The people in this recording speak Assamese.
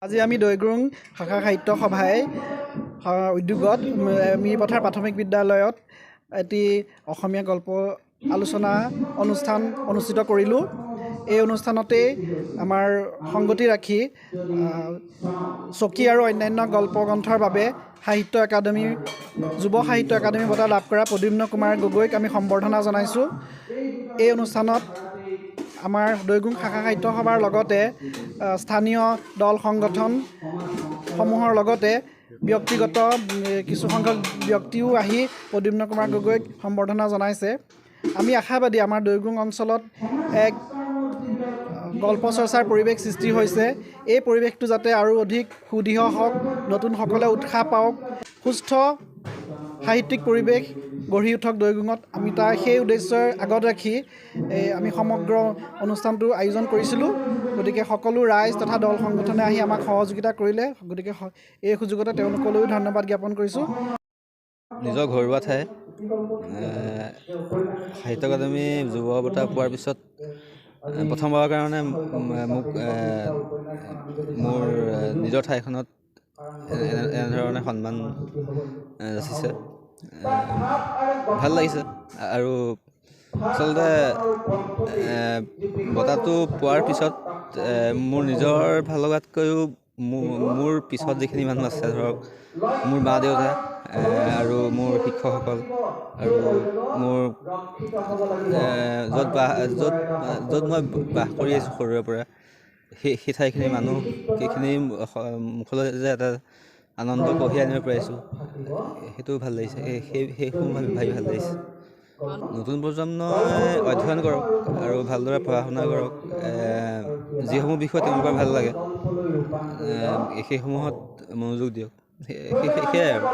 আজি আমি দৈগুং শাখা সাহিত্য সভাই উদ্যোগত মিৰিপথাৰ প্ৰাথমিক বিদ্যালয়ত এটি অসমীয়া গল্প আলোচনা অনুষ্ঠান অনুষ্ঠিত কৰিলোঁ। এই অনুষ্ঠানতে আমাৰ সংগতি ৰাখি চকী আৰু অন্যান্য গল্প গ্ৰন্থৰ বাবে সাহিত্য একাডেমি যুৱ সাহিত্য একাডেমি বঁটা লাভ কৰা প্ৰদ্যুম্ন কুমাৰ গগৈক আমি সম্বৰ্ধনা জনাইছোঁ। এই অনুষ্ঠানত আমাৰ দৈগুং শাখা সাহিত্য সভাৰ লগতে স্থানীয় দল সংগঠনসমূহৰ লগতে ব্যক্তিগত কিছুসংখ্যক ব্যক্তিও আহি প্ৰদ্যুম্ন কুমাৰ গগৈক সম্বৰ্ধনা জনাইছে। আমি আশাবাদী আমাৰ দৈগুং অঞ্চলত এক গল্প চৰ্চাৰ পৰিৱেশ সৃষ্টি হৈছে। এই পৰিৱেশটো যাতে আৰু অধিক সুদৃঢ় হওক, নতুনসকলে উৎসাহ পাওক, সুস্থ সাহিত্যিক পৰিৱেশ গঢ়ি উঠক দৈগুঙত। আমি সেই উদ্দেশ্যৰ আগত ৰাখি আমি সমগ্ৰ অনুষ্ঠানটো আয়োজন কৰিছিলোঁ। গতিকে সকলো ৰাইজ তথা দল সংগঠনে আহি আমাক সহযোগিতা কৰিলে। গতিকে এই সুযোগতে তেওঁলোকলৈও ধন্যবাদ জ্ঞাপন কৰিছোঁ। নিজৰ ঘৰুৱা ঠাই সাহিত্য একাডেমি যুৱ বঁটা পোৱাৰ পিছত প্ৰথমবাৰৰ কাৰণে মোক মোৰ নিজৰ ঠাইখনত এনেধৰণে সন্মান যাচিছে। ভাল লাগিছে আৰু আচলতে বঁটাটো পোৱাৰ পিছত মোৰ নিজৰ ভাল লগাতকৈও মোৰ পিছত যিখিনি মানুহ আছে, ধৰক মোৰ মা দেউতা আৰু মোৰ শিক্ষকসকল আৰু মোৰ য'ত মই বাস কৰি আছোঁ সৰুৰে পৰা, সেই ঠাইখিনি মানুহকেইখিনি মুখলৈ যে এটা আনন্দ কঢ়িয়াই আনিব পাৰিছোঁ, সেইটো ভাল লাগিছে। সেইসমূহ ভাবি ভাল লাগিছে। নতুন প্ৰজন্মই অধ্যয়ন কৰক আৰু ভালদৰে পঢ়া শুনা কৰক। যিসমূহ বিষয় তেওঁলোকৰ ভাল লাগে সেইসমূহত মনোযোগ দিয়ক। সেয়াই আৰু।